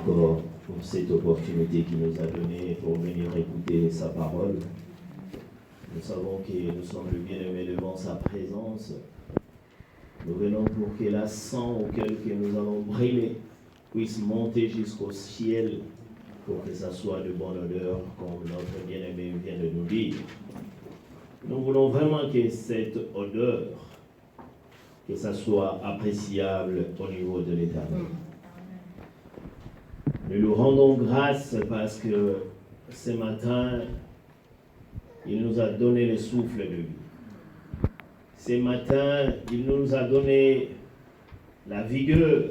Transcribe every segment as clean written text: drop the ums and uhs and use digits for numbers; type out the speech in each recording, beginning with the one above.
encore pour cette opportunité qu'il nous a donnée pour venir écouter sa parole. Nous savons que nous sommes le bien-aimé devant sa présence. Nous venons pour que l'ascent auquel que nous allons briller puisse monter jusqu'au ciel pour que ça soit de bonne odeur, comme notre bien-aimé vient de nous dire. Nous voulons vraiment que cette odeur, que ça soit appréciable au niveau de l'Éternel. Nous lui rendons grâce parce que ce matin, il nous a donné le souffle de vie. Ce matin, il nous a donné la vigueur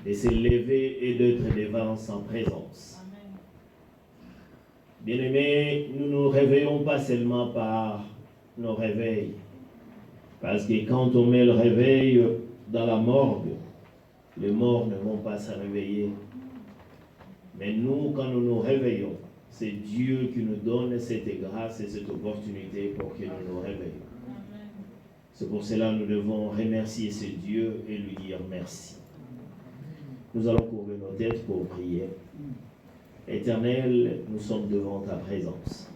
de se lever et d'être devant sa présence. Bien-aimés, nous ne nous réveillons pas seulement par nos réveils. Parce que quand on met le réveil dans la morgue, les morts ne vont pas se réveiller. Mais nous, quand nous nous réveillons, c'est Dieu qui nous donne cette grâce et cette opportunité pour que nous nous réveillions. C'est pour cela que nous devons remercier ce Dieu et lui dire merci. Nous allons couvrir nos têtes pour prier. Éternel, nous sommes devant ta présence.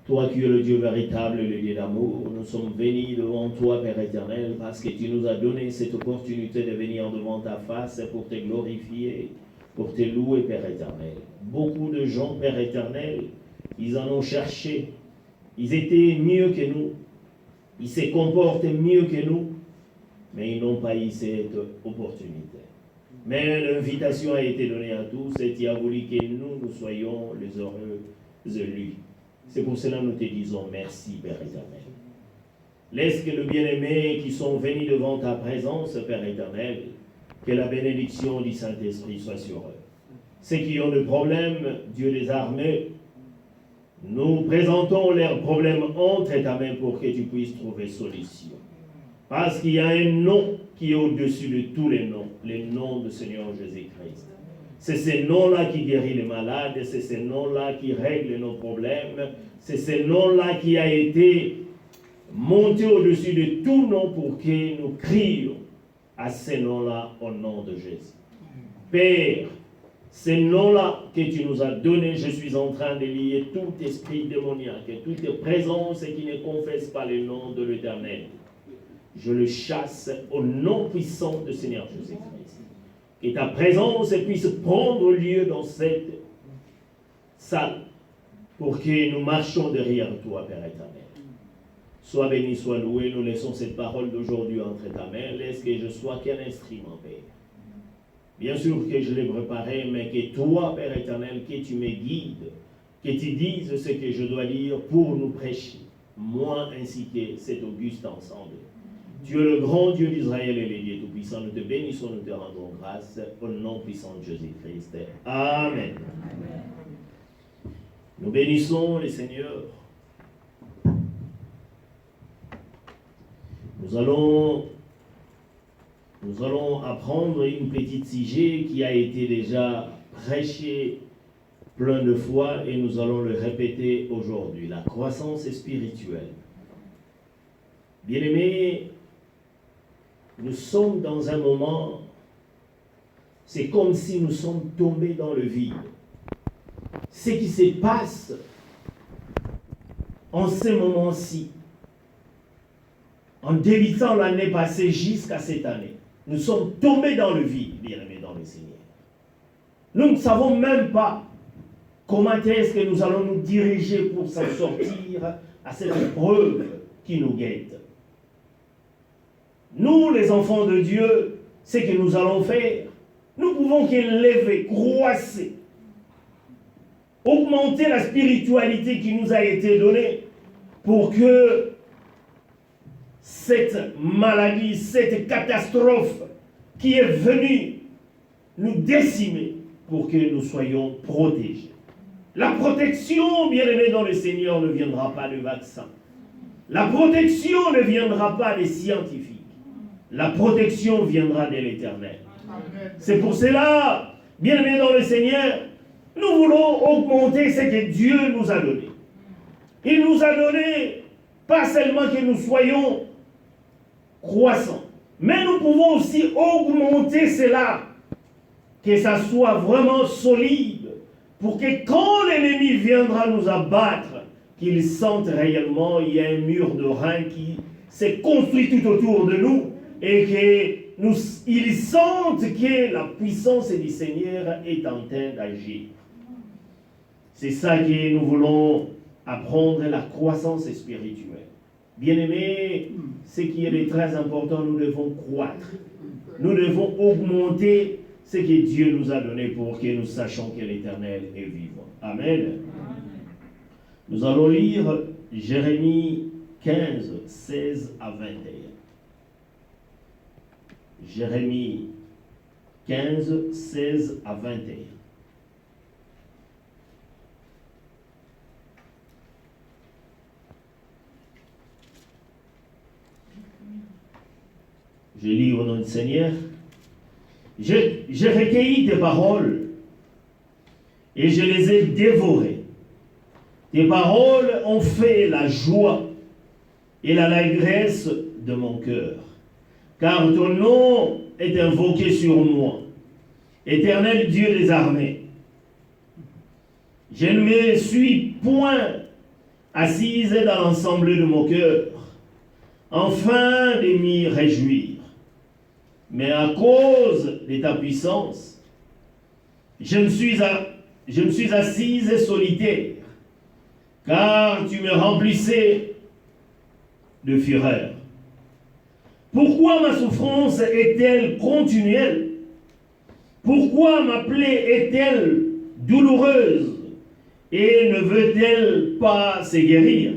Toi qui es le Dieu véritable, le Dieu d'amour, nous sommes venus devant toi, Père éternel, parce que tu nous as donné cette opportunité de venir devant ta face pour te glorifier, pour te louer, Père éternel. Beaucoup de gens, Père éternel, ils en ont cherché. Ils étaient mieux que nous. Ils se comportent mieux que nous, mais ils n'ont pas eu cette opportunité. Mais l'invitation a été donnée à tous et tu as voulu que nous soyons les heureux élus. C'est pour cela que nous te disons merci, Père éternel. Laisse que le bien-aimé qui sont venus devant ta présence, Père éternel, que la bénédiction du Saint-Esprit soit sur eux. Ceux qui ont des problèmes, Dieu des armées, nous présentons leurs problèmes entre ta main pour que tu puisses trouver solution. Parce qu'il y a un nom qui est au-dessus de tous les noms, le nom du Seigneur Jésus-Christ. C'est ce nom-là qui guérit les malades, c'est ce nom-là qui règle nos problèmes, c'est ce nom-là qui a été monté au-dessus de tout nom pour que nous crions à ce nom-là au nom de Jésus. Père, ce nom-là que tu nous as donné, je suis en train de lier tout esprit démoniaque, toute présence qui ne confesse pas le nom de l'Éternel. Je le chasse au nom puissant du Seigneur Jésus-Christ. Que ta présence puisse prendre lieu dans cette salle pour que nous marchions derrière toi, Père éternel. Sois béni, sois loué. Nous laissons cette parole d'aujourd'hui entre ta main. Laisse que je sois qu'un instrument, Père. Bien sûr que je l'ai préparé, mais que toi, Père éternel, que tu me guides, que tu dises ce que je dois dire pour nous prêcher, moi ainsi que cet auguste ensemble. Tu es le grand Dieu d'Israël et le Dieu tout-puissant. Nous te bénissons, nous te rendons grâce au nom puissant de Jésus-Christ. Amen. Amen. Nous bénissons le Seigneur. Nous allons apprendre une petite sujet qui a été déjà prêché plein de fois et nous allons le répéter aujourd'hui. La croissance spirituelle. Bien-aimés, nous sommes dans un moment, c'est comme si nous sommes tombés dans le vide. Ce qui se passe en ce moment-ci, en débutant l'année passée jusqu'à cette année, nous sommes tombés dans le vide, bien-aimés dans le Seigneur. Nous ne savons même pas comment est-ce que nous allons nous diriger pour s'en sortir à cette épreuve qui nous guette. Nous, les enfants de Dieu, ce que nous allons faire, nous pouvons qu'élever, croisser, augmenter la spiritualité qui nous a été donnée pour que cette maladie, cette catastrophe qui est venue nous décimer, pour que nous soyons protégés. La protection, bien-aimés dans le Seigneur, ne viendra pas de vaccin. La protection ne viendra pas des scientifiques. La protection viendra de l'Éternel. C'est pour cela, bien-aimés dans le Seigneur, nous voulons augmenter ce que Dieu nous a donné. Il nous a donné, pas seulement que nous soyons croissants, mais nous pouvons aussi augmenter cela que ça soit vraiment solide, pour que quand l'ennemi viendra nous abattre, qu'il sente réellement il y a un mur de rein qui s'est construit tout autour de nous et qu'ils sentent que la puissance du Seigneur est en train d'agir. C'est ça que nous voulons apprendre, la croissance spirituelle. Bien-aimés, ce qui est très important, nous devons croître. Nous devons augmenter ce que Dieu nous a donné pour que nous sachions que l'Éternel est vivant. Amen. Nous allons lire Jérémie 15, 16 à 21. Jérémie 15, 16 à 21. Je lis au nom du Seigneur. J'ai recueilli tes paroles et je les ai dévorées. Tes paroles ont fait la joie et l'allégresse de mon cœur, car ton nom est invoqué sur moi, Éternel Dieu des armées. Je ne me suis point assise dans l'ensemble de mon cœur, afin de m'y réjouir. Mais à cause de ta puissance, je me suis assise solitaire, car tu me remplissais de fureur. Pourquoi ma souffrance est-elle continuelle? Pourquoi ma plaie est-elle douloureuse et ne veut-elle pas se guérir?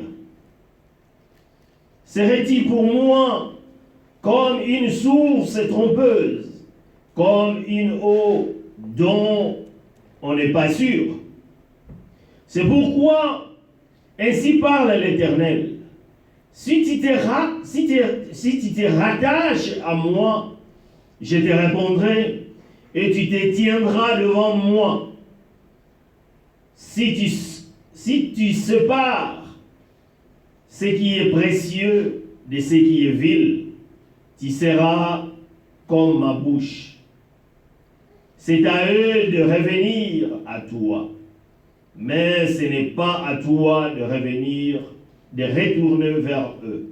Serait-il pour moi comme une source trompeuse, comme une eau dont on n'est pas sûr? C'est pourquoi ainsi parle l'Éternel. Si tu te rattaches à moi, je te répondrai et tu te tiendras devant moi. Si tu sépares ce qui est précieux de ce qui est vil, tu seras comme ma bouche. C'est à eux de revenir à toi, mais ce n'est pas à toi de revenir, de retourner vers eux.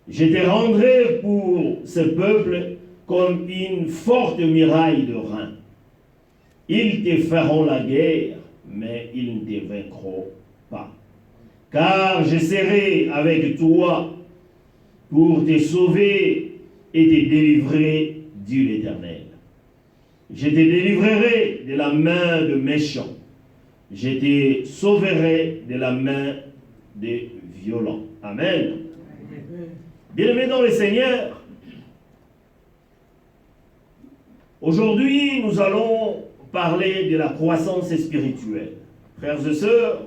Je te rendrai pour ce peuple comme une forte muraille de reins. Ils te feront la guerre, mais ils ne te vaincront pas. Car je serai avec toi pour te sauver et te délivrer, dit l'Éternel. Je te délivrerai de la main de méchants. Je te sauverai de la main des violents. Amen. Bien-aimés dans le Seigneur, aujourd'hui nous allons parler de la croissance spirituelle. Frères et sœurs,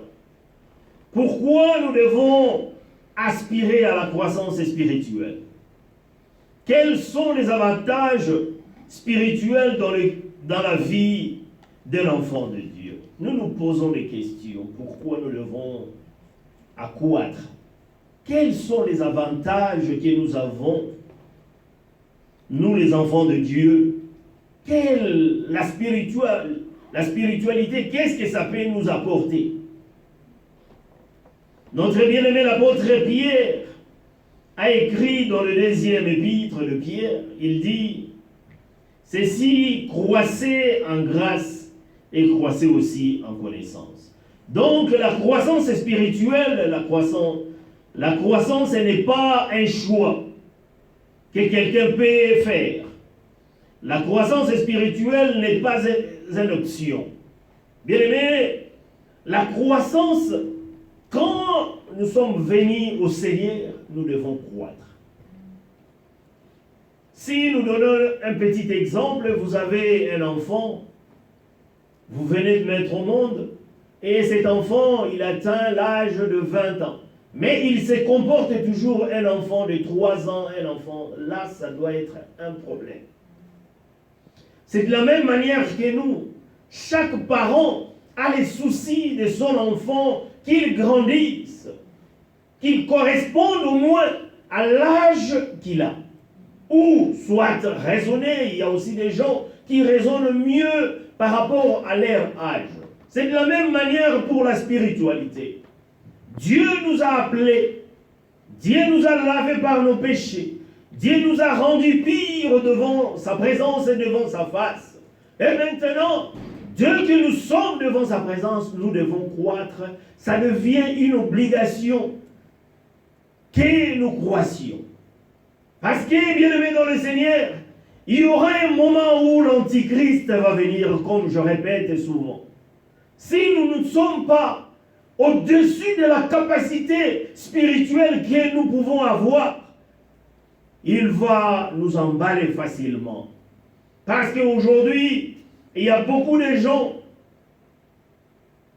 pourquoi nous devons aspirer à la croissance spirituelle? Quels sont les avantages spirituels dans la vie d'un enfant de Dieu? Nous nous posons des questions. Pourquoi nous devons accroître? Quels sont les avantages que nous avons, nous les enfants de Dieu? La spiritualité, qu'est-ce que ça peut nous apporter? Notre bien-aimé l'apôtre Pierre a écrit dans le 2e épître de Pierre, il dit, ceci croissez en grâce et croissez aussi en connaissance. Donc la croissance spirituelle, la croissance, ce n'est pas un choix que quelqu'un peut faire. La croissance spirituelle n'est pas une option. Bien aimé, la croissance, quand nous sommes venus au Seigneur, nous devons croître. Si nous donnons un petit exemple, vous avez un enfant, vous venez de mettre au monde, et cet enfant, il atteint l'âge de 20 ans. Mais il se comporte toujours un enfant de 3 ans, un enfant. Là, ça doit être un problème. C'est de la même manière que nous. Chaque parent a les soucis de son enfant, qu'il grandisse, qu'il corresponde au moins à l'âge qu'il a. Ou soit raisonné, il y a aussi des gens qui raisonnent mieux par rapport à leur âge. C'est de la même manière pour la spiritualité. Dieu nous a appelés, Dieu nous a lavés par nos péchés, Dieu nous a rendus purs devant sa présence et devant sa face. Et maintenant, Dieu que nous sommes devant sa présence, nous devons croître. Ça devient une obligation que nous croissions. Parce que, bien-aimés dans le Seigneur, il y aura un moment où l'Antichrist va venir, comme je répète souvent. Si nous ne sommes pas au-dessus de la capacité spirituelle que nous pouvons avoir, il va nous emballer facilement. Parce qu'aujourd'hui, il y a beaucoup de gens,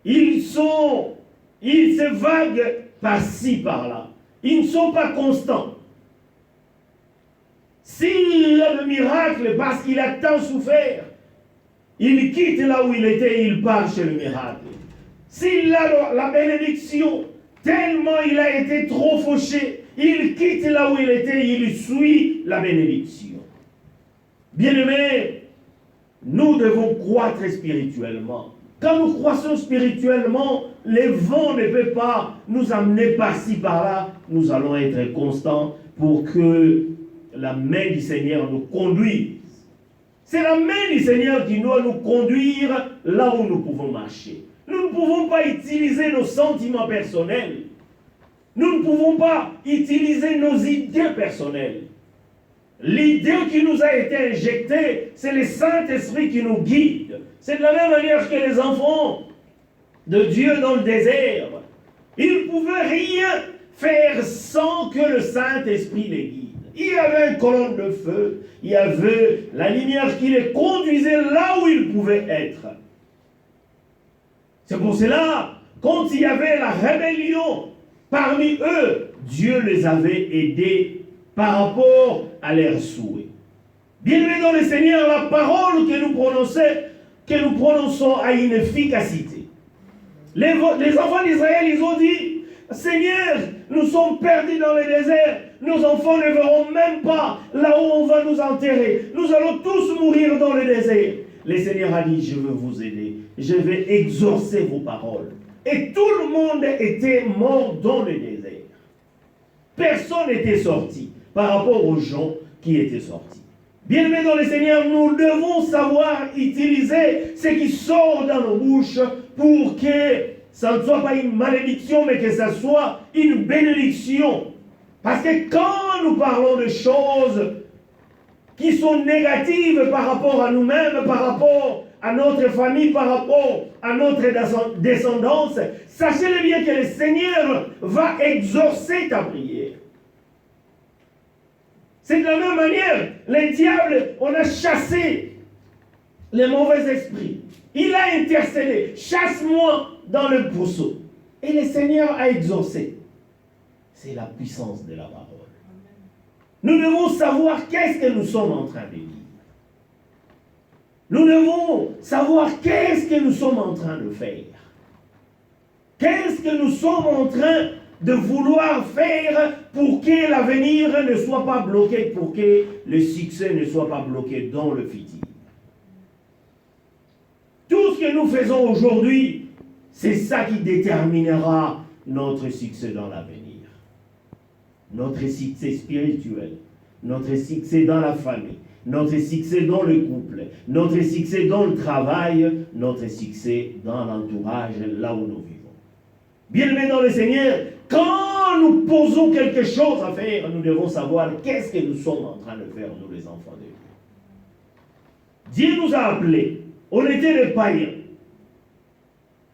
ils se vaguent par-ci, par-là. Ils ne sont pas constants. S'il a le miracle parce qu'il a tant souffert, il quitte là où il était et il part chez le miracle. S'il a la bénédiction, tellement il a été trop fauché, il quitte là où il était et il suit la bénédiction. Bien-aimés, nous devons croître spirituellement. Quand nous croissons spirituellement, les vents ne peuvent pas nous amener par-ci, par-là. Nous allons être constants pour que la main du Seigneur nous conduise. C'est la main du Seigneur qui doit nous conduire là où nous pouvons marcher. Nous ne pouvons pas utiliser nos sentiments personnels. Nous ne pouvons pas utiliser nos idées personnelles. L'idée qui nous a été injectée, c'est le Saint-Esprit qui nous guide. C'est de la même manière que les enfants de Dieu dans le désert. Ils ne pouvaient rien faire sans que le Saint-Esprit les guide. Il y avait une colonne de feu, il y avait la lumière qui les conduisait là où ils pouvaient être. C'est pour cela, quand il y avait la rébellion parmi eux, Dieu les avait aidés par rapport à leurs souhaits. Bien-aimés dans le Seigneur, la parole que nous prononçons a une efficacité. Les enfants d'Israël, ils ont dit, Seigneur, nous sommes perdus dans le désert. Nos enfants ne verront même pas là où on va nous enterrer. Nous allons tous mourir dans le désert. Le Seigneur a dit, je veux vous aider. Je vais exaucer vos paroles. Et tout le monde était mort dans le désert. Personne n'était sorti par rapport aux gens qui étaient sortis. Bien-aimés dans le Seigneur, nous devons savoir utiliser ce qui sort dans nos bouches pour que ça ne soit pas une malédiction, mais que ça soit une bénédiction. Parce que quand nous parlons de choses qui sont négatives par rapport à nous-mêmes, par rapport à notre famille, par rapport à notre descendance, sachez-le bien que le Seigneur va exaucer ta prière. C'est de la même manière, le diable, on a chassé les mauvais esprits. Il a intercellé, chasse-moi dans le brousseau. Et le Seigneur a exaucé. C'est la puissance de la parole. Nous devons savoir qu'est-ce que nous sommes en train de vivre. Nous devons savoir qu'est-ce que nous sommes en train de faire. Qu'est-ce que nous sommes en train de vouloir faire pour que l'avenir ne soit pas bloqué, pour que le succès ne soit pas bloqué dans le futur. Tout ce que nous faisons aujourd'hui, c'est ça qui déterminera notre succès dans l'avenir. Notre succès spirituel, notre succès dans la famille, notre succès dans le couple, notre succès dans le travail, notre succès dans l'entourage, là où nous vivons. Bien-aimés dans le Seigneur, quand nous posons quelque chose à faire, nous devons savoir qu'est-ce que nous sommes en train de faire, nous les enfants de Dieu. Dieu nous a appelés, on était des païens,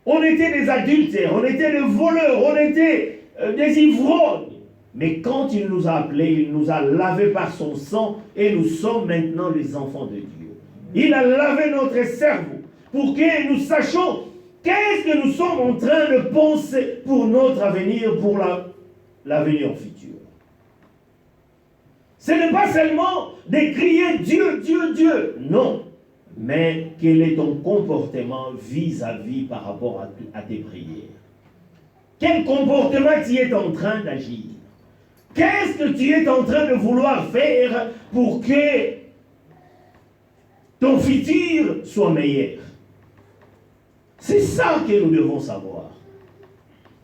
on était des adultères, on était des voleurs, on était des ivrognes. Mais quand il nous a appelés, il nous a lavés par son sang et nous sommes maintenant les enfants de Dieu. Il a lavé notre cerveau pour que nous sachions qu'est-ce que nous sommes en train de penser pour notre avenir, pour l'avenir futur. Ce n'est pas seulement de crier Dieu, Dieu, Dieu. Non. Mais quel est ton comportement vis-à-vis par rapport à tes prières? Quel comportement tu es en train d'agir? Qu'est-ce que tu es en train de vouloir faire pour que ton futur soit meilleur. C'est ça que nous devons savoir.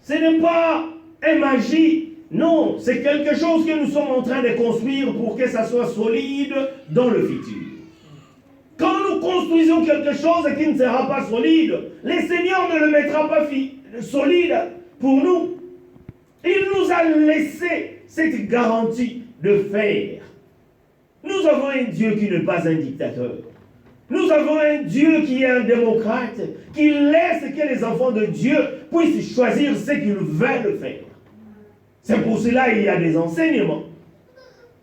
Ce n'est pas une magie, non, c'est quelque chose que nous sommes en train de construire pour que ça soit solide dans le futur. Quand nous construisons quelque chose qui ne sera pas solide, le Seigneur ne le mettra pas solide pour nous. Il nous a laissé cette garantie de faire. Nous avons un Dieu qui n'est pas un dictateur. Nous avons un Dieu qui est un démocrate, qui laisse que les enfants de Dieu puissent choisir ce qu'ils veulent faire. C'est pour cela qu'il y a des enseignements.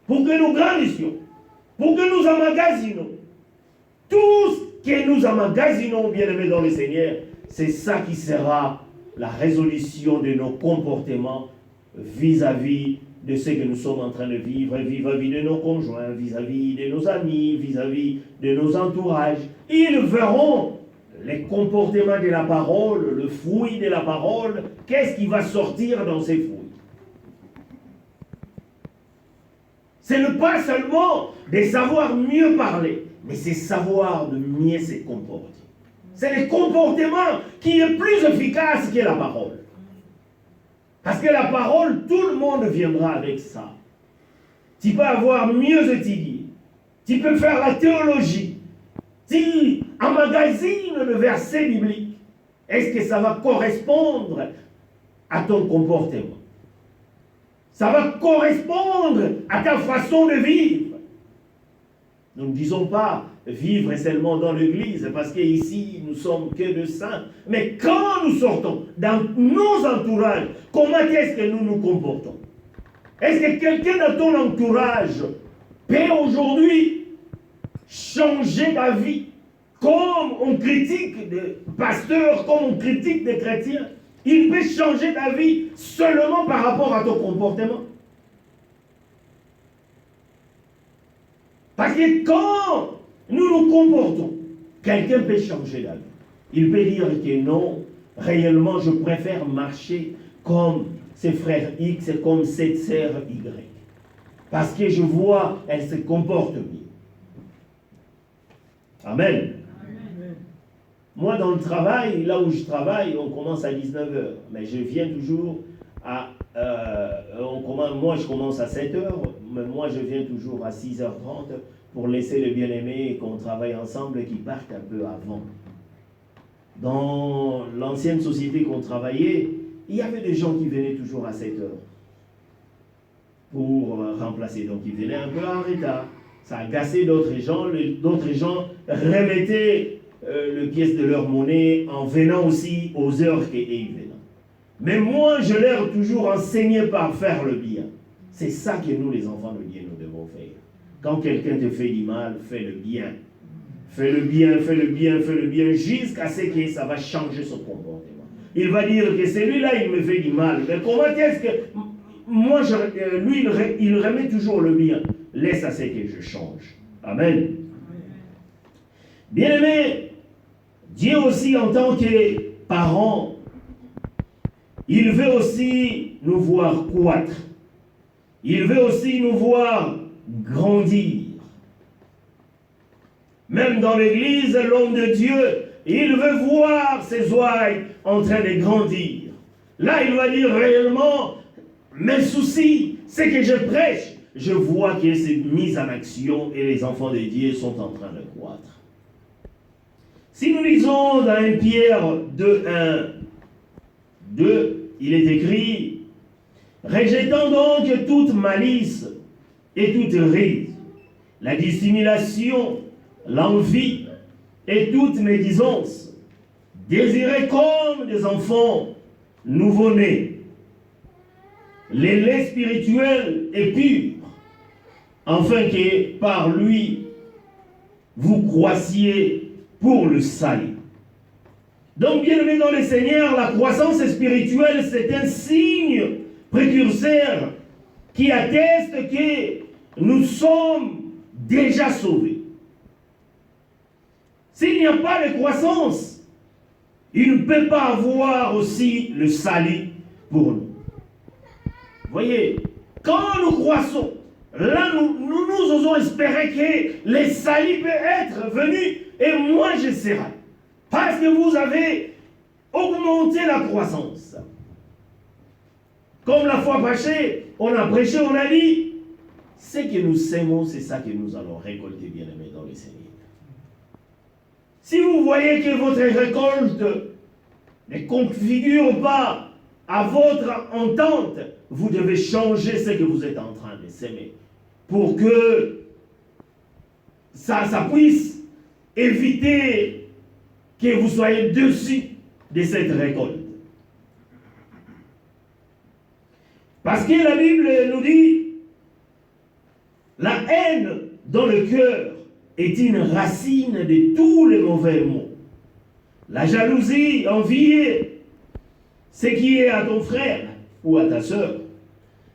Pour que nous grandissions. Pour que nous emmagasinons. Tout ce que nous emmagasinons, bien-aimés dans le Seigneur, c'est ça qui sera la résolution de nos comportements vis-à-vis de ce que nous sommes en train de vivre, vis-à-vis de nos conjoints, vis-à-vis de nos amis, vis-à-vis de nos entourages. Ils verront les comportements de la parole, le fruit de la parole, qu'est-ce qui va sortir dans ces fruits. Ce n'est pas seulement de savoir mieux parler, mais c'est savoir de mieux se comporter. C'est le comportement qui est plus efficace que la parole. Parce que la parole, tout le monde viendra avec ça. Tu peux avoir mieux étudié. Tu peux faire la théologie. Tu emmagasines le verset biblique. Est-ce que ça va correspondre à ton comportement? Ça va correspondre à ta façon de vivre. Nous ne disons pas vivre seulement dans l'église, parce qu'ici, nous sommes que de saints. Mais quand nous sortons dans nos entourages, comment est-ce que nous nous comportons? Est-ce que quelqu'un dans ton entourage peut aujourd'hui changer d'avis, comme on critique des pasteurs, comme on critique des chrétiens? Il peut changer d'avis seulement par rapport à ton comportement. Parce que quand nous nous comportons, quelqu'un peut changer d'avis. Il peut dire que non, réellement je préfère marcher comme ses frères X, comme cette sœur Y. Parce que je vois, elle se comporte bien. Amen. Moi, dans le travail, là où je travaille, on commence à 19h. Mais je viens toujours à... moi, je commence à 7h. Mais moi, je viens toujours à 6h30 pour laisser le bien-aimé qu'on travaille ensemble qui partent un peu avant. Dans l'ancienne société qu'on travaillait, il y avait des gens qui venaient toujours à 7h pour remplacer. Donc, ils venaient un peu en retard. Ça agaçait d'autres gens. D'autres gens remettaient le pièce de leur monnaie en venant aussi aux heures qu'ils venaient. Mais moi, je leur ai toujours enseigné par faire le bien. C'est ça que nous, les enfants de Dieu, nous devons faire. Quand quelqu'un te fait du mal, fais le bien. Fais le bien, fais le bien, fais le bien, jusqu'à ce que ça va changer son comportement. Il va dire que celui-là, il me fait du mal. Mais comment est-ce que... Moi, lui, il remet toujours le bien. Laisse à ce que je change. Amen. Bien-aimé, Dieu aussi, en tant que parent, il veut aussi nous voir croître. Il veut aussi nous voir grandir. Même dans l'église, l'homme de Dieu, il veut voir ses oreilles en train de grandir. Là, il va dire réellement, mes soucis, ce que je prêche, je vois que c'est mis en action et les enfants de Dieu sont en train de croître. Si nous lisons dans 1 Pierre 2, il est écrit, rejetant donc toute malice et toute ruse, la dissimulation, l'envie et toute médisance, désirez comme des enfants nouveau-nés, les laits spirituels et purs, afin que par lui vous croissiez pour le salut. Donc, bien aimé dans le Seigneur, la croissance spirituelle, c'est un signe précurseur qui atteste que nous sommes déjà sauvés. S'il n'y a pas de croissance, il ne peut pas avoir aussi le salut pour nous. Voyez, quand nous croissons, Là, nous osons espérer que les salis peuvent être venus et moi je serai. Parce que vous avez augmenté la croissance. Comme la fois passée, on a prêché, on a dit, ce que nous sèmons, c'est ça que nous allons récolter, bien-aimés dans le Seigneur. Si vous voyez que votre récolte ne configure pas à votre entente, vous devez changer ce que vous êtes en train de s'aimer pour que ça puisse éviter que vous soyez dessus de cette récolte. Parce que la Bible nous dit, la haine dans le cœur est une racine de tous les mauvais mots. La jalousie, envier ce qui est à ton frère ou à ta sœur,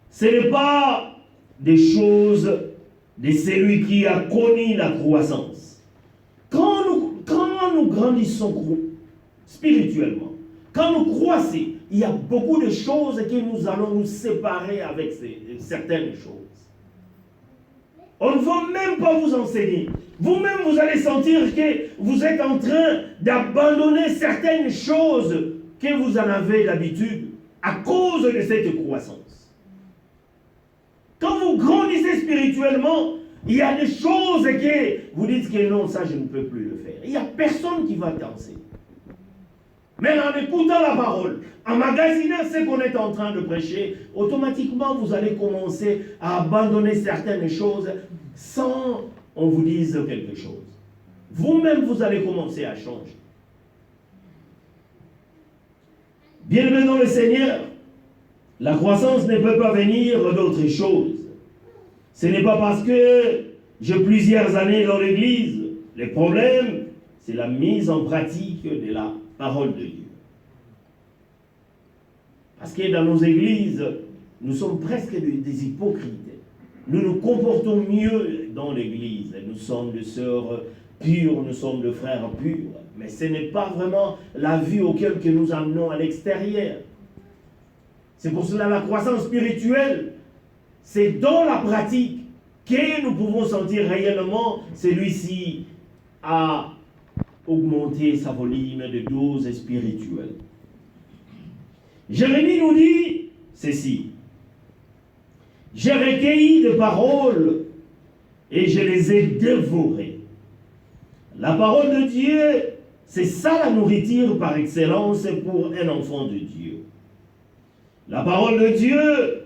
ce n'est pas des choses de celui qui a connu la croissance. Quand nous grandissons spirituellement, quand nous croissons, il y a beaucoup de choses que nous allons nous séparer avec certaines choses. On ne va même pas vous enseigner. Vous-même, vous allez sentir que vous êtes en train d'abandonner certaines choses que vous en avez d'habitude à cause de cette croissance. Quand vous grandissez spirituellement, il y a des choses que vous dites que non, ça je ne peux plus le faire. Il n'y a personne qui va t'enseigner. Mais en écoutant la parole, en magasinant ce qu'on est en train de prêcher, automatiquement vous allez commencer à abandonner certaines choses sans on vous dise quelque chose. Vous-même, vous allez commencer à changer. Bien-aimés dans le Seigneur, la croissance ne peut pas venir d'autre chose. Ce n'est pas parce que j'ai plusieurs années dans l'Église. Le problème, c'est la mise en pratique de la parole de Dieu. Parce que dans nos églises, nous sommes presque des hypocrites. Nous nous comportons mieux dans l'église. Nous sommes des sœurs pures, nous sommes des frères purs. Mais ce n'est pas vraiment la vie auquel que nous amenons à l'extérieur. C'est pour cela la croissance spirituelle, c'est dans la pratique que nous pouvons sentir réellement celui-ci a augmenté sa volume de dose spirituelle. Jérémie nous dit ceci. J'ai recueilli des paroles et je les ai dévorées. La parole de Dieu, c'est ça la nourriture par excellence pour un enfant de Dieu. La parole de Dieu,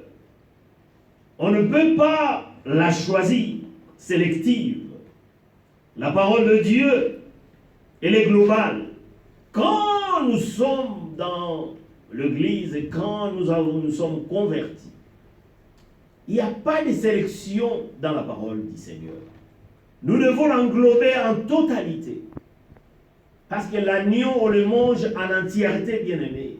on ne peut pas la choisir, sélective. La parole de Dieu, elle est globale. Quand nous sommes dans l'Église et quand nous sommes convertis, il n'y a pas de sélection dans la parole du Seigneur. Nous devons l'englober en totalité. Parce que l'agneau, on le mange en entièreté, bien-aimé.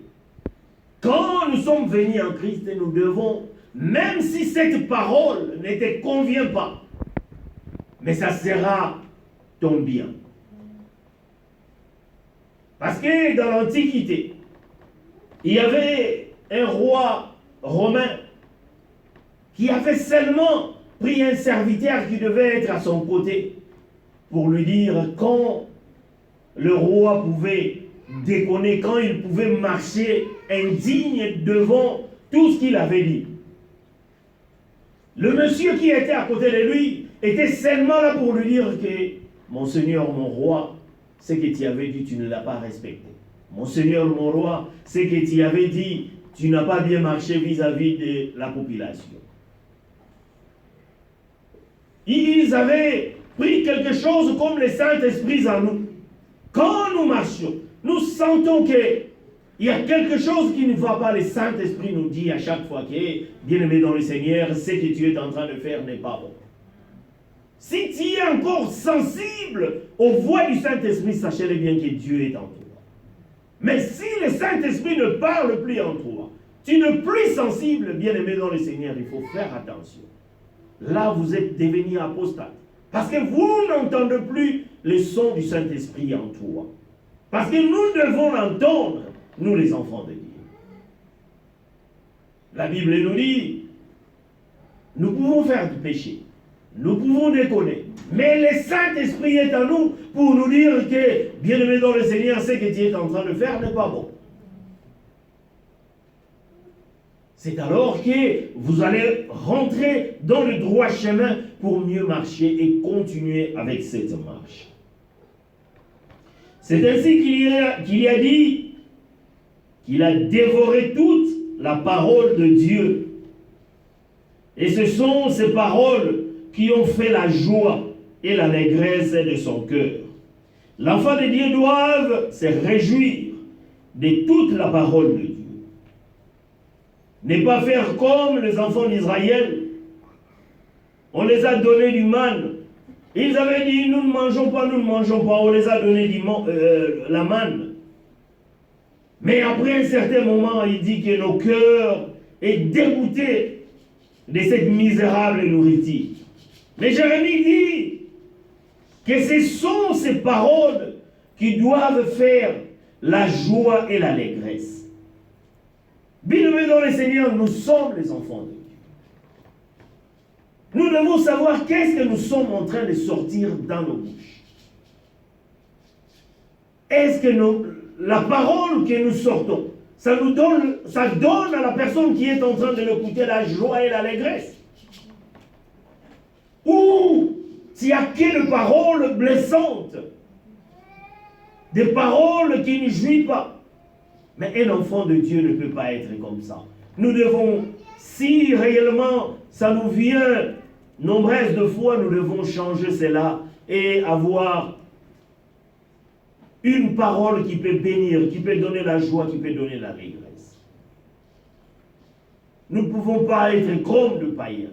Quand nous sommes venus en Christ, nous devons, même si cette parole ne te convient pas, mais ça sera ton bien. Parce que dans l'Antiquité, il y avait un roi romain qui avait seulement pris un serviteur qui devait être à son côté pour lui dire quand le roi pouvait déconner, quand il pouvait marcher indigne devant tout ce qu'il avait dit. Le monsieur qui était à côté de lui était seulement là pour lui dire que mon Seigneur, mon roi, ce que tu avais dit, tu ne l'as pas respecté. Mon Seigneur, mon roi, ce que tu avais dit, tu n'as pas bien marché vis-à-vis de la population. Ils avaient pris quelque chose comme le Saint-Esprit en nous. Quand nous marchons, nous sentons qu'il y a quelque chose qui ne va pas. Le Saint-Esprit nous dit à chaque fois que, bien-aimé dans le Seigneur, ce que tu es en train de faire n'est pas bon. Si tu es encore sensible aux voix du Saint-Esprit, sachez-le bien que Dieu est en toi. Mais si le Saint-Esprit ne parle plus en toi, tu n'es plus sensible, bien-aimé dans le Seigneur, il faut faire attention. Là, vous êtes devenu apostate. Parce que vous n'entendez plus le son du Saint-Esprit en toi. Parce que nous devons l'entendre, nous les enfants de Dieu. La Bible nous dit, Nous pouvons faire du péché. Nous pouvons déconner. Mais le Saint-Esprit est en nous pour nous dire que, bien-aimé dans le Seigneur, ce que tu es en train de faire n'est pas bon. C'est alors que vous allez rentrer dans le droit chemin pour mieux marcher et continuer avec cette marche. C'est ainsi qu'il a dit qu'il a dévoré toute la parole de Dieu. Et ce sont ces paroles qui ont fait la joie et l'allégresse de son cœur. L'enfant de Dieu doit se réjouir de toute la parole de Dieu. Ne pas faire comme les enfants d'Israël. On les a donné du manne. Ils avaient dit, nous ne mangeons pas, nous ne mangeons pas. On les a donné la manne. Mais après un certain moment, il dit que nos cœurs est dégoûtés de cette misérable nourriture. Mais Jérémie dit que ce sont ces paroles qui doivent faire la joie et l'allégresse. Bien-aimés dans le Seigneur, nous sommes les enfants de Dieu. Nous devons savoir qu'est-ce que nous sommes en train de sortir dans nos bouches. Est-ce que la parole que nous sortons, ça donne à la personne qui est en train de l'écouter la joie et l'allégresse? Ou s'il n'y a que des paroles blessantes, des paroles qui ne jouissent pas. Mais un enfant de Dieu ne peut pas être comme ça. Nous devons, si réellement ça nous vient nombreuses de fois, nous devons changer cela et avoir une parole qui peut bénir, qui peut donner la joie, qui peut donner la régresse. Nous ne pouvons pas être comme de païens.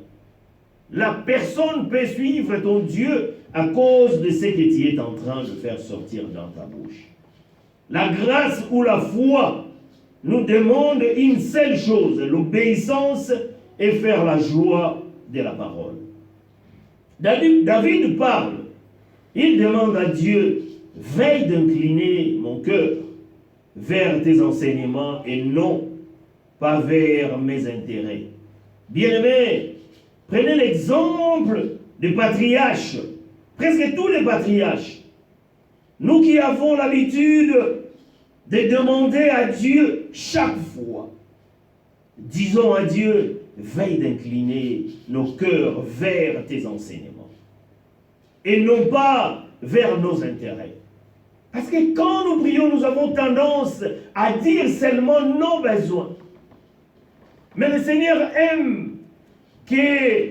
La personne peut suivre ton Dieu à cause de ce que tu es en train de faire sortir dans ta bouche. La grâce ou la foi nous demande une seule chose, l'obéissance et faire la joie de la parole. David parle, il demande à Dieu, veille d'incliner mon cœur vers tes enseignements et non pas vers mes intérêts. Bien-aimés, prenez l'exemple des patriarches, presque tous les patriarches. Nous qui avons l'habitude de demander à Dieu chaque fois, disons à Dieu, veille d'incliner nos cœurs vers tes enseignements et non pas vers nos intérêts. Parce que quand nous prions, nous avons tendance à dire seulement nos besoins. Mais le Seigneur aime que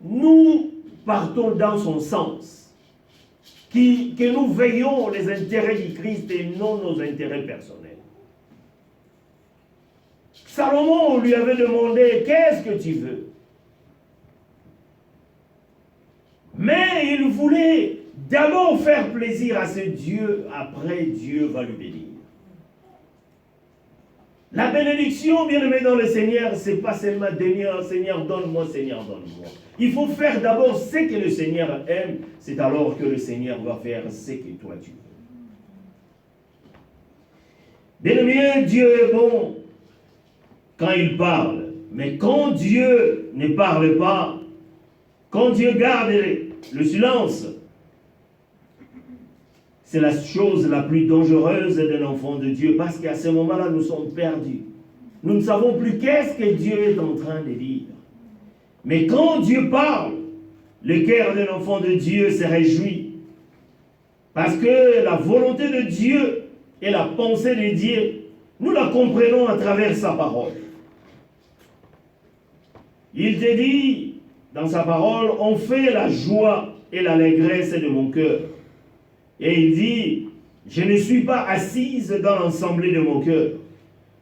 nous partons dans son sens, que nous veillons les intérêts du Christ et non nos intérêts personnels. Salomon lui avait demandé, qu'est-ce que tu veux? Mais il voulait d'abord faire plaisir à ce Dieu, après Dieu va lui bénir. La bénédiction, bien-aimé dans le Seigneur, ce n'est pas seulement dire, Seigneur, donne-moi, Seigneur, donne-moi. Il faut faire d'abord ce que le Seigneur aime, c'est alors que le Seigneur va faire ce que toi tu veux. Bien-aimé, Dieu est bon quand il parle. Mais quand Dieu ne parle pas, quand Dieu garde le silence, c'est la chose la plus dangereuse d'un enfant de Dieu, parce qu'à ce moment-là, nous sommes perdus. Nous ne savons plus qu'est-ce que Dieu est en train de dire. Mais quand Dieu parle, le cœur d'un enfant de Dieu se réjouit. Parce que la volonté de Dieu et la pensée de Dieu, nous la comprenons à travers sa parole. Il te dit, dans sa parole, on fait la joie et l'allégresse de mon cœur. Et il dit, je ne suis pas assise dans l'assemblée de mon cœur.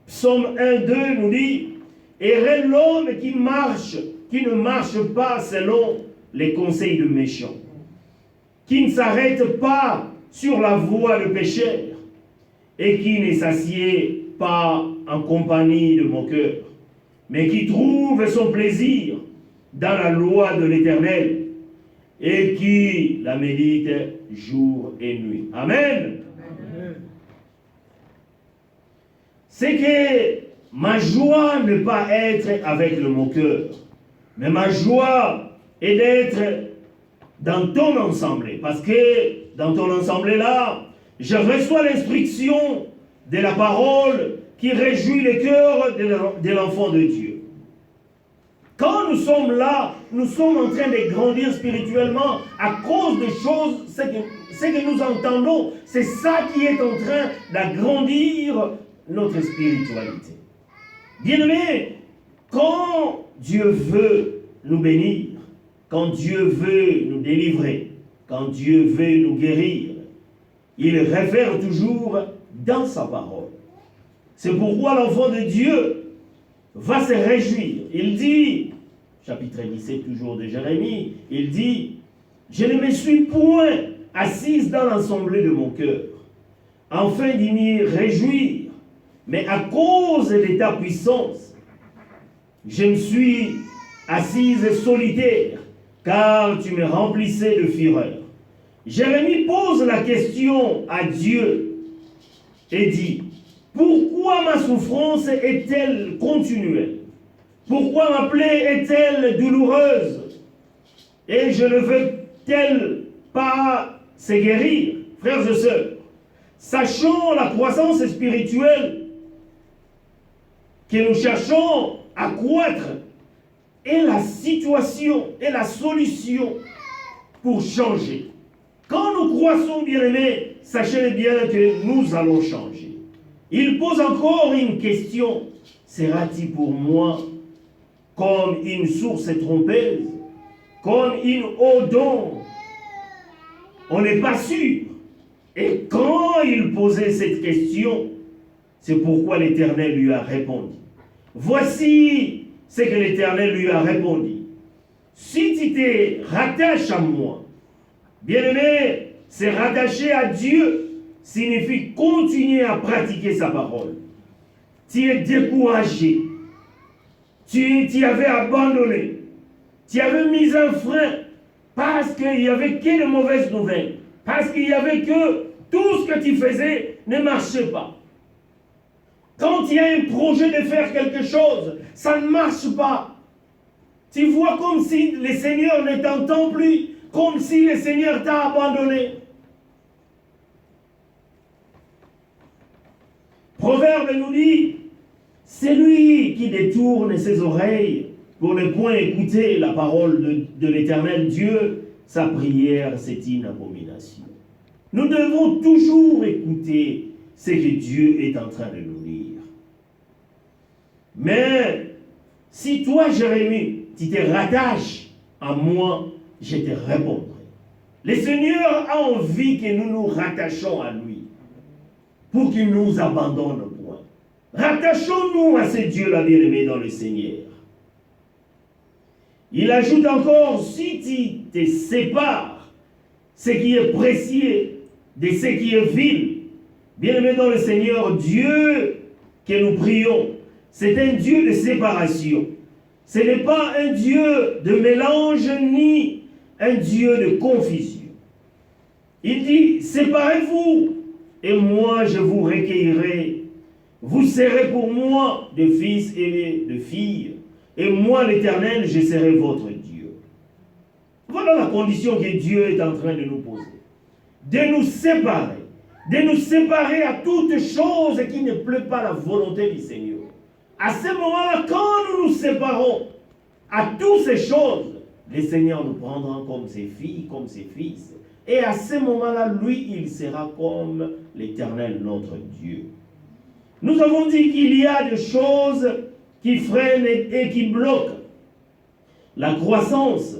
Psaume 1-2 nous dit, heureux l'homme qui ne marche pas selon les conseils de méchants, qui ne s'arrête pas sur la voie de pécheurs, et qui ne s'assied pas en compagnie de mon cœur, mais qui trouve son plaisir dans la loi de l'Éternel, et qui la médite jour et nuit. Amen. Amen. C'est que ma joie ne pas être avec mon cœur, Mais ma joie est d'être dans ton ensemble. Parce que dans ton ensemble là, je reçois l'instruction de la parole qui réjouit le cœur de l'enfant de Dieu. Quand nous sommes là, nous sommes en train de grandir spirituellement à cause des choses, ce que nous entendons, c'est ça qui est en train d'agrandir notre spiritualité. Bien-aimés, quand Dieu veut nous bénir, quand Dieu veut nous délivrer, quand Dieu veut nous guérir, il réfère toujours dans sa parole. C'est pourquoi l'enfant de Dieu va se réjouir. Il dit, chapitre 17 toujours de Jérémie, il dit, je ne me suis point assise dans l'assemblée de mon cœur, afin d'y m'y réjouir, mais à cause de ta puissance, je me suis assise solitaire, car tu me remplissais de fureur. Jérémie pose la question à Dieu et dit, pourquoi ma souffrance est-elle continuelle? Pourquoi ma plaie est-elle douloureuse? Et je ne veux-t-elle pas se guérir? Frères et sœurs, sachant la croissance spirituelle que nous cherchons à croître est la situation et la solution pour changer. Quand nous croissons, bien-aimés, sachez bien que nous allons changer. Il pose encore une question. Sera-t-il pour moi comme une source trompeuse, comme une eau d'eau? On n'est pas sûr. Et quand il posait cette question, c'est pourquoi l'Éternel lui a répondu. Voici ce que l'Éternel lui a répondu. Si tu te rattaches à moi, bien-aimé, se rattacher à Dieu signifie continuer à pratiquer sa parole. Tu es découragé. Tu avais abandonné. Tu avais mis un frein parce qu'il n'y avait que de mauvaises nouvelles. Parce qu'il n'y avait que tout ce que tu faisais ne marchait pas. Quand il y a un projet de faire quelque chose, ça ne marche pas. Tu vois comme si le Seigneur ne t'entend plus, comme si le Seigneur t'a abandonné. Proverbe nous dit, c'est lui qui détourne ses oreilles pour ne point écouter la parole de l'Éternel Dieu, sa prière, c'est une abomination. Nous devons toujours écouter ce que Dieu est en train de nous dire. Mais si toi, Jérémie, tu te rattaches à moi, je te répondrai. Le Seigneur a envie que nous nous rattachions à lui pour qu'il nous abandonne point. Rattachons-nous à ce Dieu-là bien-aimé dans le Seigneur. Il ajoute encore, si tu te sépares ce qui est précieux de ce qui est vil, bien-aimé dans le Seigneur, Dieu que nous prions, c'est un Dieu de séparation. Ce n'est pas un Dieu de mélange ni un Dieu de confusion. Il dit, séparez-vous et moi je vous recueillerai. Vous serez pour moi de fils et de filles. Et moi, l'Éternel, je serai votre Dieu. Voilà la condition que Dieu est en train de nous poser. De nous séparer. De nous séparer à toute chose qui ne plaît pas la volonté du Seigneur. À ce moment-là, quand nous nous séparons à toutes ces choses, le Seigneur nous prendra comme ses filles, comme ses fils. Et à ce moment-là, lui, il sera comme l'Éternel, notre Dieu. Nous avons dit qu'il y a des choses qui freinent et qui bloquent la croissance.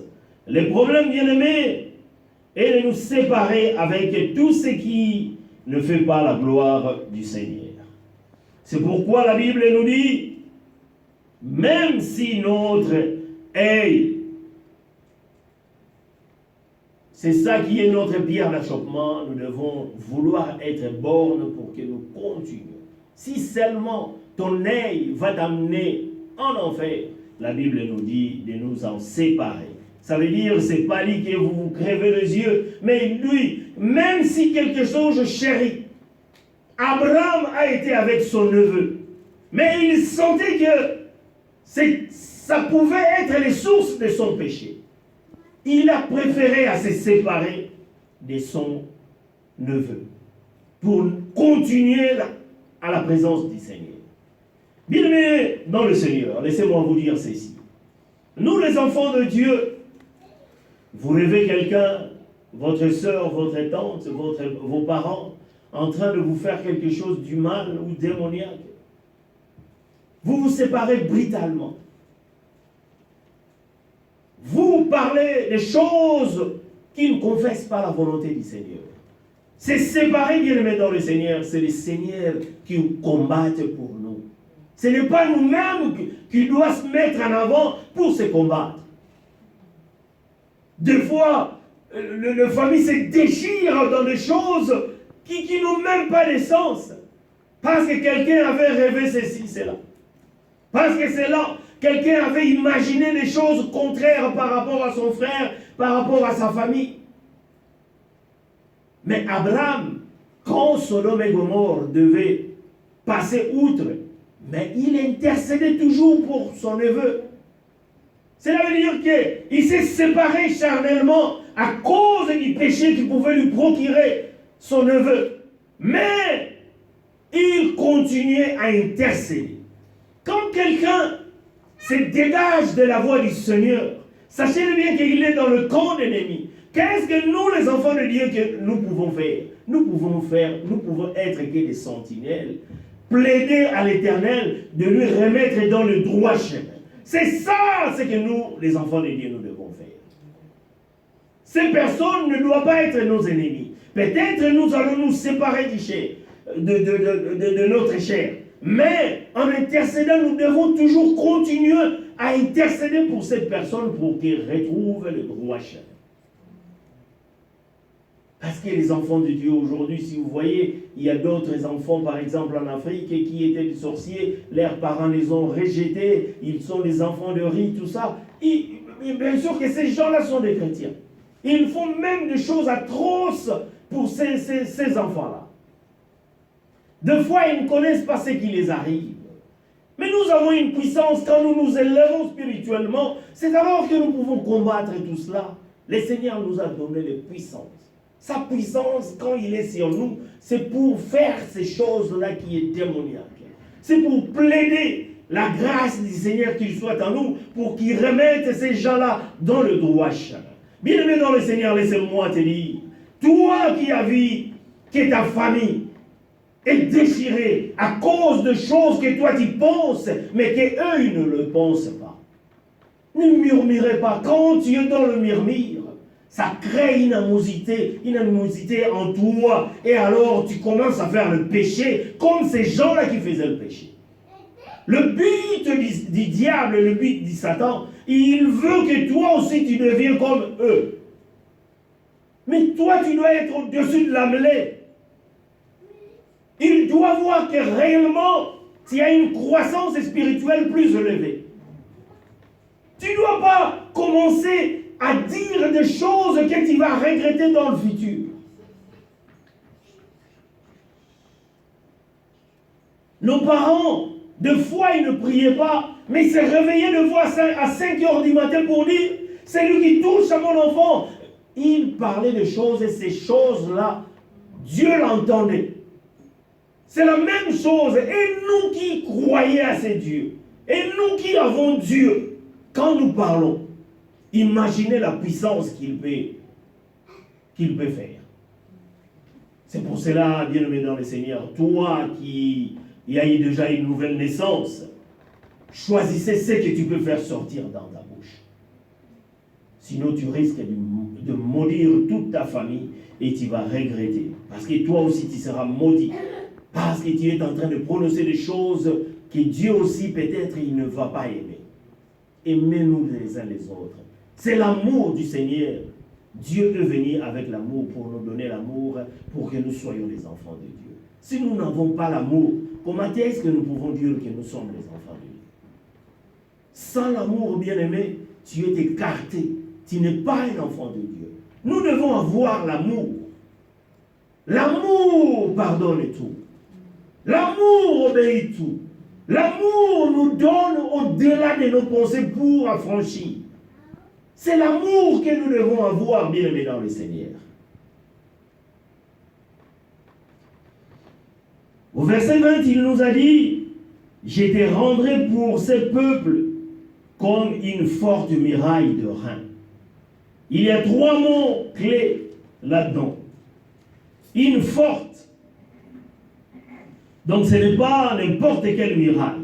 Le problème, bien-aimé, est de nous séparer avec tout ce qui ne fait pas la gloire du Seigneur. C'est pourquoi la Bible nous dit, même si notre œil, c'est ça qui est notre pierre d'achoppement, nous devons vouloir être bornes pour que nous continuions. Si seulement ton œil va t'amener en enfer, la Bible nous dit de nous en séparer. Ça veut dire, c'est pas lui que vous vous crevez les yeux, mais lui, même si quelque chose chérit, Abraham a été avec son neveu, mais il sentait que ça pouvait être les sources de son péché. Il a préféré à se séparer de son neveu pour continuer à la présence du Seigneur. Bien-aimés dans le Seigneur, laissez-moi vous dire ceci. Nous, les enfants de Dieu, vous rêvez quelqu'un, votre soeur, votre tante, vos parents, en train de vous faire quelque chose du mal ou démoniaque. Vous vous séparez brutalement. Vous parlez des choses qui ne confessent pas la volonté du Seigneur. C'est séparer, bien-aimés dans le Seigneur, c'est le Seigneur qui combatte pour nous. Ce n'est pas nous-mêmes qui doivent se mettre en avant pour se combattre. Des fois, la famille se déchire dans des choses qui n'ont même pas de sens. Parce que quelqu'un avait rêvé ceci, cela. Parce que c'est là, quelqu'un avait imaginé des choses contraires par rapport à son frère, par rapport à sa famille. Mais Abraham, quand Sodome et Gomorrhe devaient passer outre, mais il intercédait toujours pour son neveu. Cela veut dire qu'il s'est séparé charnellement à cause du péché qui pouvait lui procurer son neveu. Mais il continuait à intercéder. Quand quelqu'un se dégage de la voie du Seigneur, sachez bien qu'il est dans le camp de l'ennemi. Qu'est-ce que nous, les enfants de Dieu, que nous pouvons faire? Nous pouvons être que des sentinelles, plaider à l'Éternel de lui remettre dans le droit chemin. C'est ça ce que nous, les enfants de Dieu, nous devons faire. Ces personnes ne doivent pas être nos ennemis. Peut-être nous allons nous séparer du chair, de notre chair. Mais en intercédant, nous devons toujours continuer à intercéder pour cette personne pour qu'elle retrouve le droit chemin. Parce que les enfants de Dieu aujourd'hui, si vous voyez, il y a d'autres enfants, par exemple en Afrique, qui étaient des sorciers, leurs parents les ont rejetés, ils sont des enfants de riz, tout ça. Bien sûr que ces gens-là sont des chrétiens. Ils font même des choses atroces pour ces enfants-là. Des fois, ils ne connaissent pas ce qui les arrive. Mais nous avons une puissance, quand nous nous élevons spirituellement, c'est alors que nous pouvons combattre tout cela. Le Seigneur nous a donné les puissances. Sa puissance, quand il est sur nous, c'est pour faire ces choses-là qui est démoniaque. C'est pour plaider la grâce du Seigneur qu'il soit en nous, pour qu'il remette ces gens-là dans le droit chemin. Bien-aimé dans le Seigneur, laissez-moi te dire, toi qui as vu que ta famille est déchirée à cause de choses que toi tu penses, mais qu'eux ils ne le pensent pas. Ne murmurez pas. Quand tu es dans le murmure, ça crée une animosité en toi. Et alors, tu commences à faire le péché comme ces gens-là qui faisaient le péché. Le but du diable, le but du Satan, il veut que toi aussi tu deviennes comme eux. Mais toi, tu dois être au-dessus de la mêlée. Il doit voir que réellement, tu as une croissance spirituelle plus élevée. Tu ne dois pas commencer à dire des choses que tu vas regretter dans le futur. Nos parents, de fois, ils ne priaient pas, mais ils se réveillaient de fois à 5 heures du matin pour dire, c'est lui qui touche à mon enfant. Ils parlaient de choses et ces choses-là, Dieu l'entendait. C'est la même chose. Et nous qui croyons à ces dieux, et nous qui avons Dieu, quand nous parlons, imaginez la puissance qu'il peut faire. C'est pour cela, bien-aimé dans le Seigneur, toi qui as eu déjà une nouvelle naissance, choisissez ce que tu peux faire sortir dans ta bouche. Sinon, tu risques de maudire toute ta famille et tu vas regretter. Parce que toi aussi, tu seras maudit. Parce que tu es en train de prononcer des choses que Dieu aussi, peut-être, il ne va pas aimer. Aimez-nous les uns les autres. C'est l'amour du Seigneur. Dieu est venu avec l'amour pour nous donner l'amour, pour que nous soyons les enfants de Dieu. Si nous n'avons pas l'amour, comment est-ce que nous pouvons dire que nous sommes les enfants de Dieu? Sans l'amour, bien-aimé, tu es écarté. Tu n'es pas un enfant de Dieu. Nous devons avoir l'amour. L'amour pardonne tout. L'amour obéit tout. L'amour nous donne au-delà de nos pensées pour affranchir. C'est l'amour que nous devons avoir, bien-aimés dans le Seigneur. Au verset 20, il nous a dit, « Je te rendrai pour ce peuple comme une forte muraille de reins. » Il y a 3 mots clés là-dedans. Une forte. Donc ce n'est pas n'importe quelle muraille.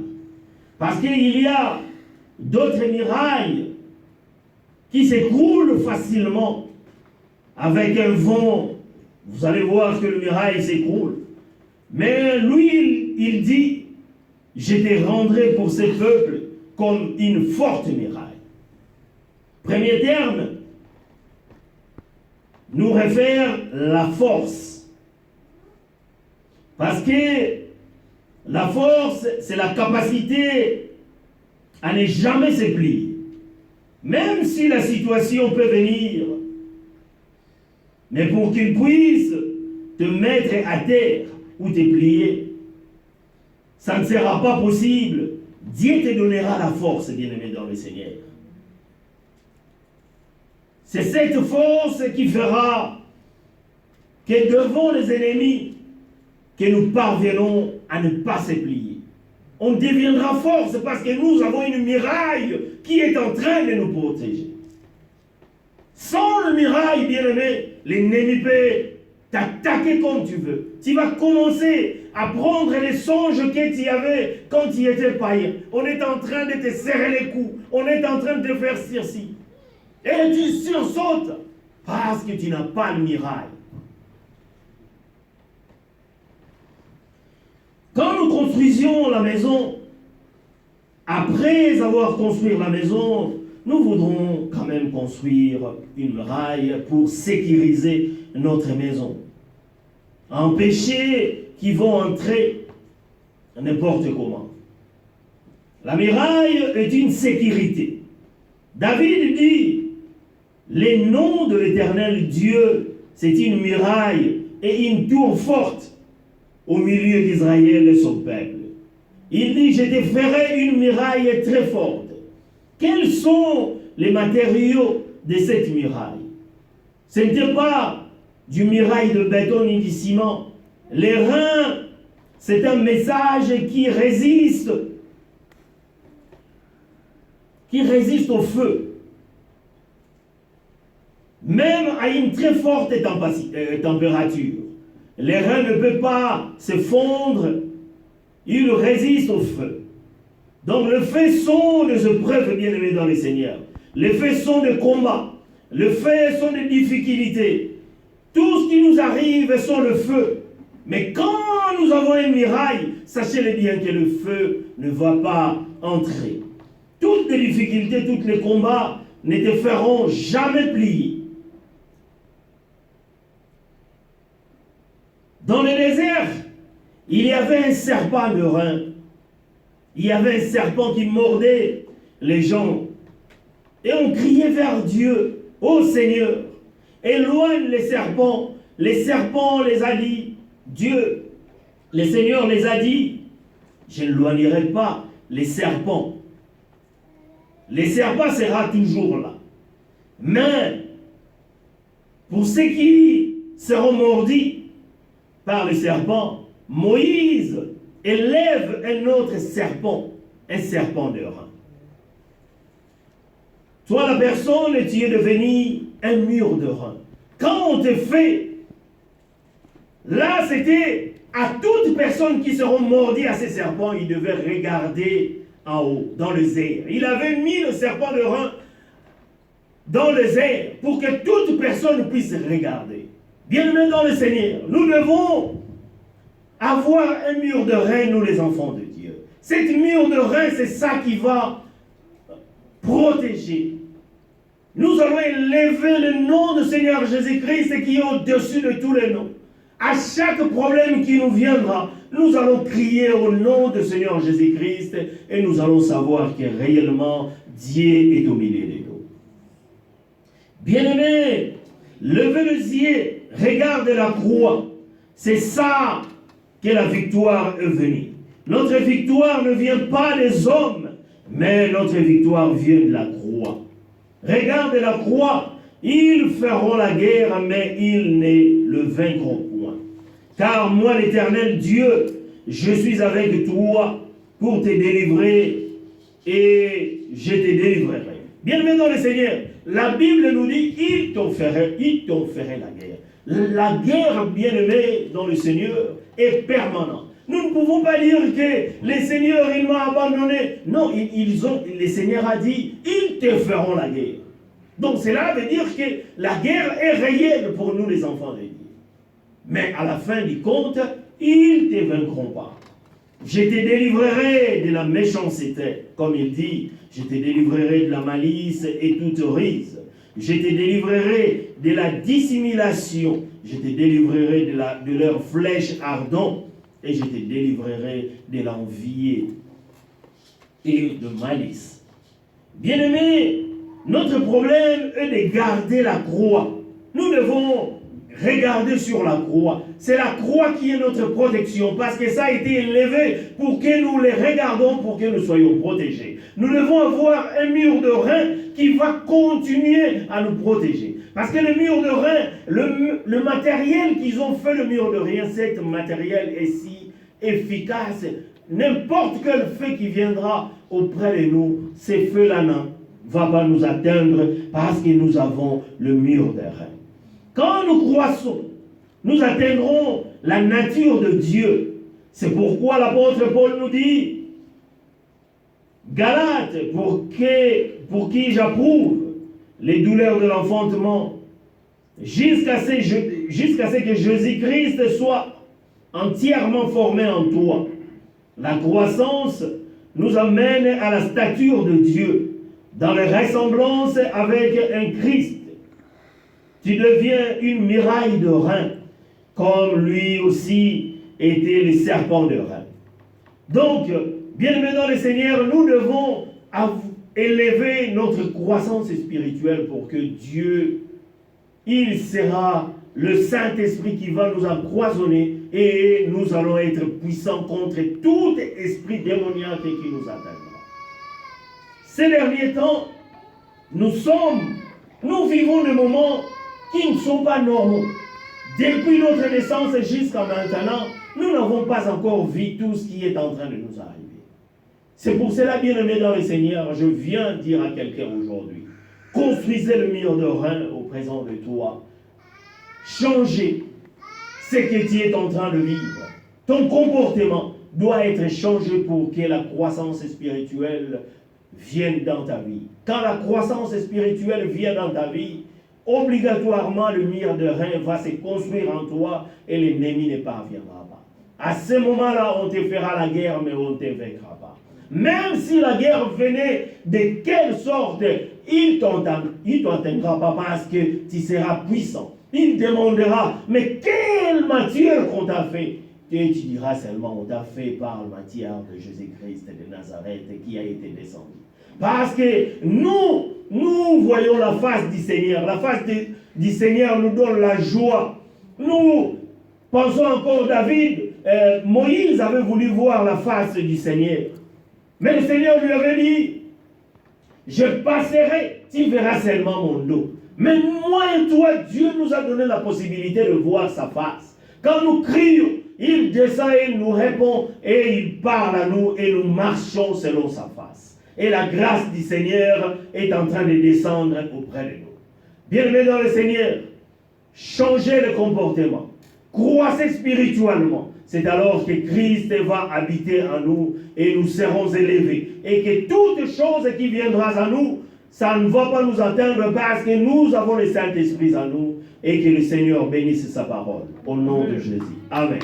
Parce qu'il y a d'autres murailles qui s'écroulent facilement avec un vent. Vous allez voir que le muraille s'écroule. Mais lui, il dit, je te rendrai pour ce peuple comme une forte muraille. Premier terme, nous réfère la force. Parce que la force, c'est la capacité à ne jamais se plier. Même si la situation peut venir, mais pour qu'il puisse te mettre à terre ou te plier, ça ne sera pas possible. Dieu te donnera la force, bien-aimé dans le Seigneur. C'est cette force qui fera que devant les ennemis, que nous parvenons à ne pas se plier. On deviendra force parce que nous avons une muraille qui est en train de nous protéger. Sans le muraille, bien-aimé, l'ennemi peut t'attaquer comme tu veux. Tu vas commencer à prendre les songes que tu avais quand tu étais païen. On est en train de te serrer les coups. On est en train de te faire circi. Et tu sursautes parce que tu n'as pas le muraille. Quand nous construisions la maison, après avoir construit la maison, nous voudrons quand même construire une muraille pour sécuriser notre maison. Empêcher qu'ils vont entrer n'importe comment. La muraille est une sécurité. David dit, les noms de l'Éternel Dieu, c'est une muraille et une tour forte au milieu d'Israël et son peuple. Il dit, je te ferai une muraille très forte. Quels sont les matériaux de cette muraille? Ce n'était pas du muraille de béton ni du ciment. Les reins, c'est un message qui résiste au feu. Même à une très forte température. Les reins ne peuvent pas se fondre, ils résistent au feu. Donc les faits sont des épreuves, bien-aimés dans le Seigneur. Les faits sont des combats. Les faits sont des difficultés. Tout ce qui nous arrive sont le feu. Mais quand nous avons une muraille, sachez-le bien que le feu ne va pas entrer. Toutes les difficultés, tous les combats ne te feront jamais plier. Dans le désert, il y avait un serpent de rein. Il y avait un serpent qui mordait les gens. Et on criait vers Dieu, « Ô Seigneur, éloigne les serpents. » Les serpents les a dit, Dieu, le Seigneur les a dit, « Je n'éloignerai pas les serpents. » Les serpents seront toujours là. Mais, pour ceux qui seront mordis par le serpent, Moïse élève un autre serpent, un serpent de rein. Toi, la personne, tu es devenu un mur de rein. Quand on te fait, là, c'était à toute personne qui seront mordis à ces serpents, il devait regarder en haut, dans les airs. Il avait mis le serpent de rein dans les airs pour que toute personne puisse regarder. Bien-aimés dans le Seigneur, nous devons avoir un mur de rein, nous les enfants de Dieu. Cette mur de rein, c'est ça qui va protéger. Nous allons élever le nom du Seigneur Jésus-Christ qui est au-dessus de tous les noms. À chaque problème qui nous viendra, nous allons crier au nom du Seigneur Jésus-Christ et nous allons savoir que réellement Dieu est au milieu de nous. Bien-aimés, levez les yeux, regarde la croix. C'est ça que la victoire est venue. Notre victoire ne vient pas des hommes, mais notre victoire vient de la croix. Regarde la croix. Ils feront la guerre, mais ils ne le vaincront point. Car moi, l'Éternel Dieu, je suis avec toi pour te délivrer et je te délivrerai. Bien-aimé dans le Seigneur, la Bible nous dit, il t'en ferait la guerre. La guerre, bien-aimé dans le Seigneur, est permanente. Nous ne pouvons pas dire que le Seigneur, il m'a abandonné. Non, le Seigneur a dit, ils te feront la guerre. Donc cela veut dire que la guerre est réelle pour nous les enfants de Dieu. Mais à la fin du compte, ils ne te vaincront pas. Je te délivrerai de la méchanceté, comme il dit, je te délivrerai de la malice et toute ruse. Je te délivrerai de la dissimulation, je te délivrerai de leurs flèches ardentes, et je te délivrerai de l'envie et de malice. Bien-aimés, notre problème est de garder la croix. Nous devons regarder sur la croix. C'est la croix qui est notre protection, parce que ça a été élevé pour que nous les regardons, pour que nous soyons protégés. Nous devons avoir un mur de rein qui va continuer à nous protéger. Parce que le mur de rein, le matériel qu'ils ont fait le mur de rein, cet matériel est si efficace. N'importe quel feu qui viendra auprès de nous, ces feux-là ne vont pas nous atteindre parce que nous avons le mur de rein. Quand nous croissons, nous atteindrons la nature de Dieu. C'est pourquoi l'apôtre Paul nous dit, Galates, pour qui j'approuve les douleurs de l'enfantement, jusqu'à ce que Jésus-Christ soit entièrement formé en toi. La croissance nous amène à la stature de Dieu, dans la ressemblance avec un Christ. Tu deviens une muraille de rein, comme lui aussi était le serpent de rein. Donc, bien-aimés dans le Seigneur, nous devons élever notre croissance spirituelle pour que Dieu, il sera le Saint-Esprit qui va nous empoisonner et nous allons être puissants contre tout esprit démoniaque qui nous atteindra. Ces derniers temps, nous vivons des moments qui ne sont pas normaux. Depuis notre naissance jusqu'à maintenant, nous n'avons pas encore vu tout ce qui est en train de nous arriver. C'est pour cela, bien-aimés dans le Seigneur, je viens dire à quelqu'un aujourd'hui, construisez le mur de rein au présent de toi. Changez ce que tu es en train de vivre. Ton comportement doit être changé pour que la croissance spirituelle vienne dans ta vie. Quand la croissance spirituelle vient dans ta vie, obligatoirement le mur de rein va se construire en toi et l'ennemi ne parviendra pas. À ce moment-là, on te fera la guerre, mais on ne te vaincra pas. Même si la guerre venait de quelle sorte, il ne t'entendra pas parce que tu seras puissant. Il demandera, mais quelle matière qu'on t'a fait? Et tu diras seulement, on t'a fait par la matière de Jésus-Christ de Nazareth qui a été descendu. Parce que nous voyons la face du Seigneur. La face du Seigneur nous donne la joie. Nous pensons encore David. Moïse avait voulu voir la face du Seigneur. Mais le Seigneur lui avait dit, je passerai, tu verras seulement mon dos. Mais moi et toi, Dieu nous a donné la possibilité de voir sa face. Quand nous crions, il descend et il nous répond et il parle à nous et nous marchons selon sa face. Et la grâce du Seigneur est en train de descendre auprès de nous. Bien-aimés dans le Seigneur, changez le comportement, croissez spirituellement. C'est alors que Christ va habiter en nous et nous serons élevés. Et que toute chose qui viendra à nous, ça ne va pas nous atteindre parce que nous avons le Saint-Esprit en nous et que le Seigneur bénisse sa parole. Au nom de Jésus. Amen.